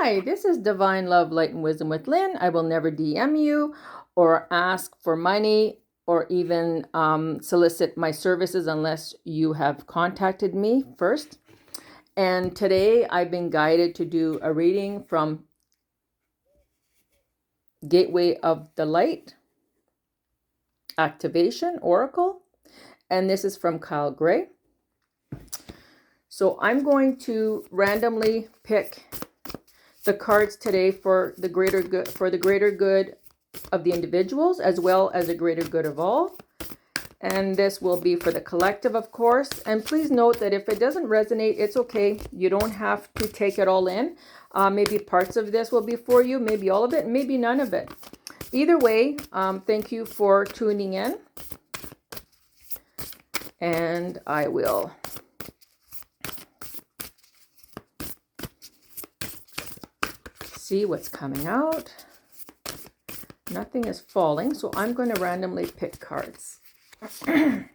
Hi, this is Divine Love, Light, and Wisdom with Lynn. I will never DM you or ask for money or even solicit my services unless you have contacted me first. And today I've been guided to do a reading from Gateway of the Light Activation Oracle. And this is from Kyle Gray. So I'm going to randomly pick the cards today for the greater good of the individuals as well as the greater good of all. And this will be for the collective, of course. And please note that if it doesn't resonate, it's okay. You don't have to take it all in. Maybe parts of this will be for you, maybe all of it, maybe none of it. Either way, thank you for tuning in. And I will see what's coming out. Nothing is falling, so I'm going to randomly pick cards. And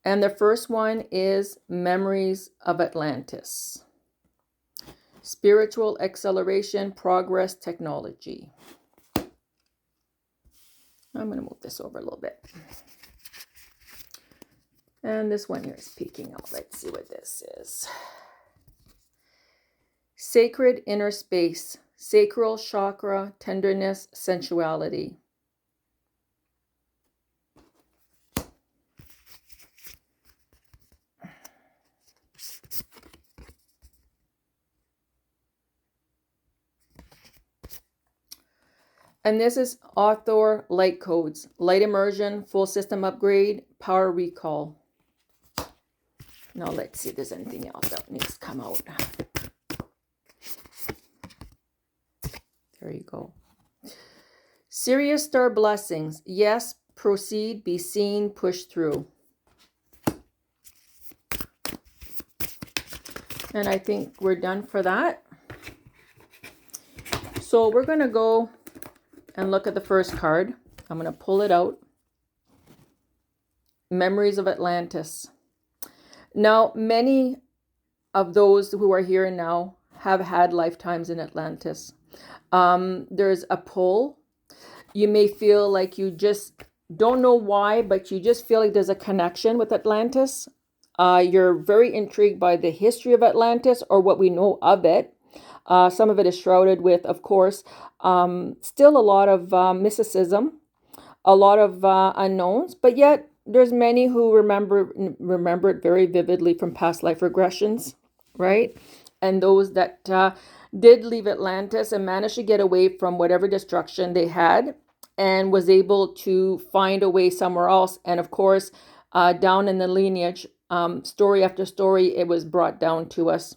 the first one is Memories of Atlantis. Spiritual acceleration, progress, technology. I'm going to move this over a little bit. And this one here is peeking out. Let's see what this is. Sacred inner space, sacral chakra, tenderness, sensuality. And this is author light codes, light immersion, full system upgrade, power recall. Now let's see if there's anything else that needs to come out. There you go. Sirius star blessings. Yes, proceed, be seen, push through. And I think we're done for that. So we're going to go and look at the first card. I'm going to pull it out. Memories of Atlantis. Now, many of those who are here now have had lifetimes in Atlantis. There's a pull. You may feel like you just don't know why, but you just feel like there's a connection with Atlantis. You're very intrigued by the history of Atlantis or what we know of it. Some of it is shrouded with, of course, still a lot of mysticism, a lot of unknowns, but yet there's many who remember it very vividly from past life regressions, right? And those that did leave Atlantis and managed to get away from whatever destruction they had and was able to find a way somewhere else. And of course, down in the lineage, story after story, it was brought down to us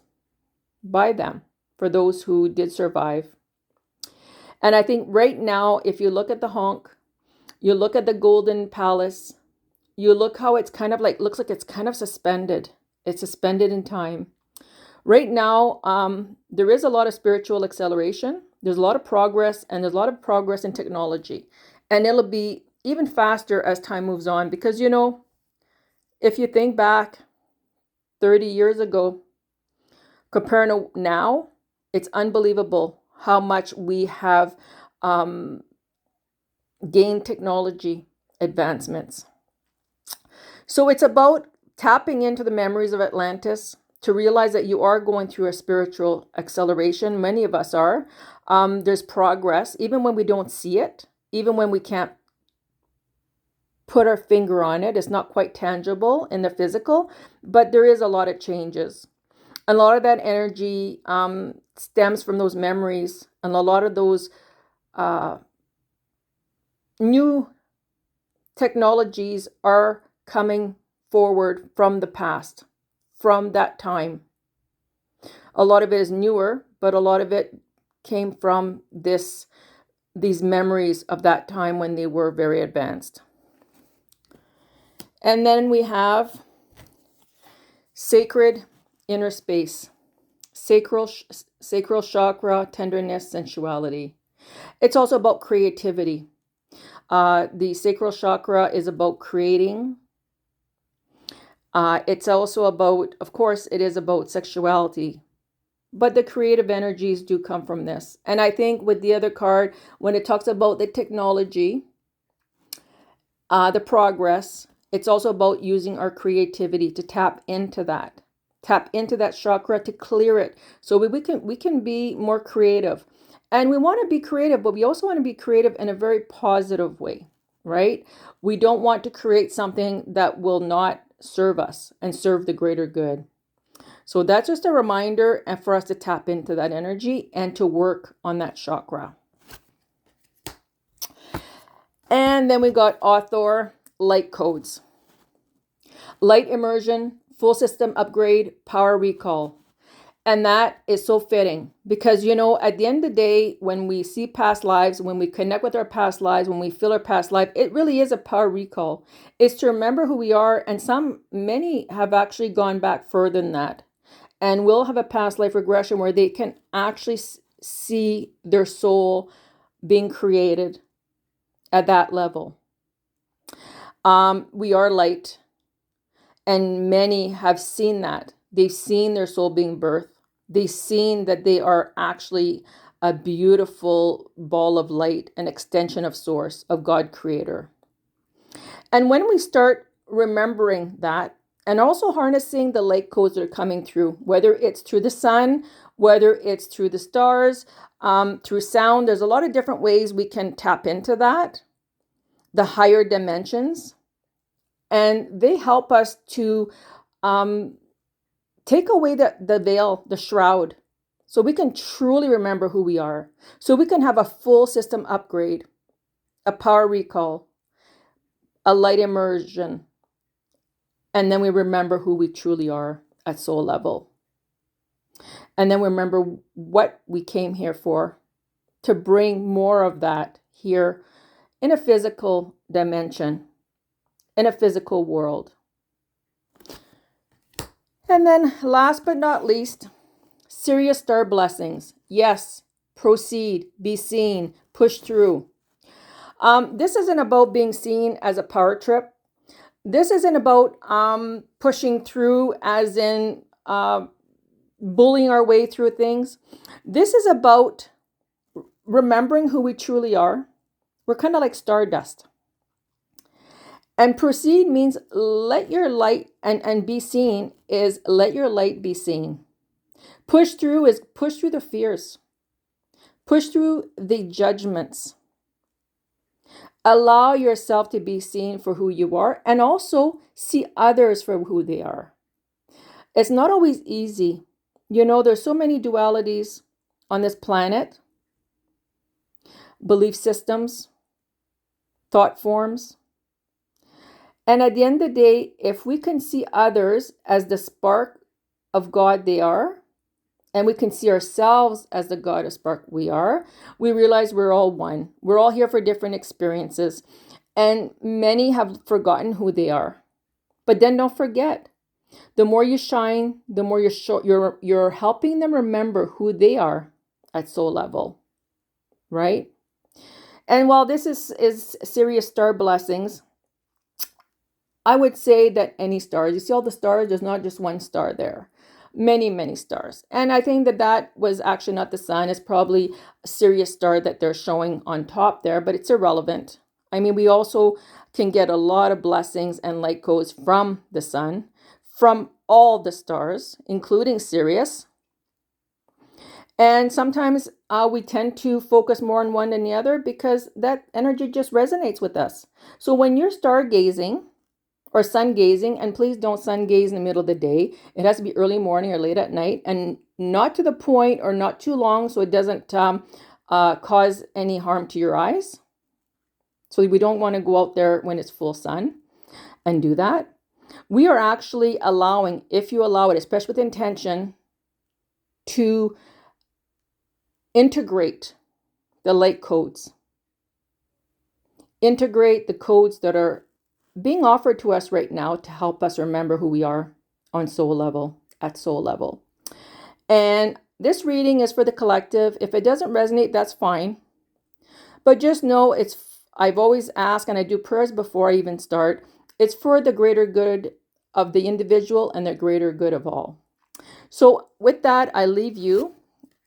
by them for those who did survive. And I think right now, if you look at the honk, you look at the golden palace, you look how it's kind of like, looks like it's kind of suspended. It's suspended in time. Right now, there is a lot of spiritual acceleration. There's a lot of progress, and there's a lot of progress in technology. And it'll be even faster as time moves on because, you know, if you think back 30 years ago, comparing to now, it's unbelievable how much we have gained technology advancements. So it's about tapping into the memories of Atlantis to realize that you are going through a spiritual acceleration. Many of us are. There's progress, even when we don't see it, even when we can't put our finger on it. It's not quite tangible in the physical, but there is a lot of changes. And a lot of that energy stems from those memories, and a lot of those new technologies are coming forward from the past, from that time. A lot of it is newer, but a lot of it came from these memories of that time when they were very advanced. And then we have sacred inner space, sacral chakra, tenderness, sensuality. It's also about creativity. The sacral chakra is about creating It's also about, of course, it is about sexuality, but the creative energies do come from this. And I think with the other card, when it talks about the technology, the progress, it's also about using our creativity to tap into that chakra, to clear it, so we can be more creative. And we want to be creative, but we also want to be creative in a very positive way, right? We don't want to create something that will not serve us and serve the greater good. So that's just a reminder, and for us to tap into that energy and to work on that chakra. And then we got author light codes. Light immersion, full system upgrade, power recall. And that is so fitting because, at the end of the day, when we see past lives, when we connect with our past lives, when we feel our past life, it really is a power recall. It's to remember who we are. And many have actually gone back further than that and will have a past life regression where they can actually see their soul being created at that level. We are light, and many have seen that. They've seen their soul being birthed. They've seen that they are actually a beautiful ball of light, an extension of source, of God creator. And when we start remembering that, and also harnessing the light codes that are coming through, whether it's through the sun, whether it's through the stars, through sound, there's a lot of different ways we can tap into that, the higher dimensions. And they help us to take away the veil, the shroud, so we can truly remember who we are. So we can have a full system upgrade, a power recall, a light immersion, and then we remember who we truly are at soul level. And then we remember what we came here for, to bring more of that here in a physical dimension, in a physical world. And then last but not least, Sirius star blessings. Yes, proceed, be seen, push through. This isn't about being seen as a power trip. This isn't about pushing through as in bullying our way through things. This is about remembering who we truly are. We're kind of like stardust. And proceed means let your light, and be seen is let your light be seen. Push through is push through the fears. Push through the judgments. Allow yourself to be seen for who you are, and also see others for who they are. It's not always easy. There's so many dualities on this planet, belief systems, thought forms. And at the end of the day, if we can see others as the spark of God they are, and we can see ourselves as the God of spark we are, we realize we're all one. We're all here for different experiences. And many have forgotten who they are. But then don't forget, the more you shine, the more you're helping them remember who they are at soul level, right? And while this is Sirius star blessings, I would say that any stars, you see all the stars, there's not just one star there. Many, many stars. And I think that was actually not the sun. It's probably a Sirius star that they're showing on top there, but it's irrelevant. I mean, we also can get a lot of blessings and light codes from the sun, from all the stars, including Sirius. And sometimes we tend to focus more on one than the other because that energy just resonates with us. So when you're stargazing, or sun gazing, and please don't sun gaze in the middle of the day. It has to be early morning or late at night, and not to the point or not too long so it doesn't cause any harm to your eyes. So we don't want to go out there when it's full sun and do that. We are actually allowing, if you allow it, especially with intention, to integrate the light codes. Integrate the codes that are being offered to us right now to help us remember who we are on soul level, at soul level. And this reading is for the collective. If it doesn't resonate, that's fine. But just know I've always asked, and I do prayers before I even start, it's for the greater good of the individual and the greater good of all. So with that, I leave you,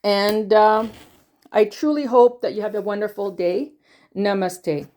and I truly hope that you have a wonderful day. Namaste.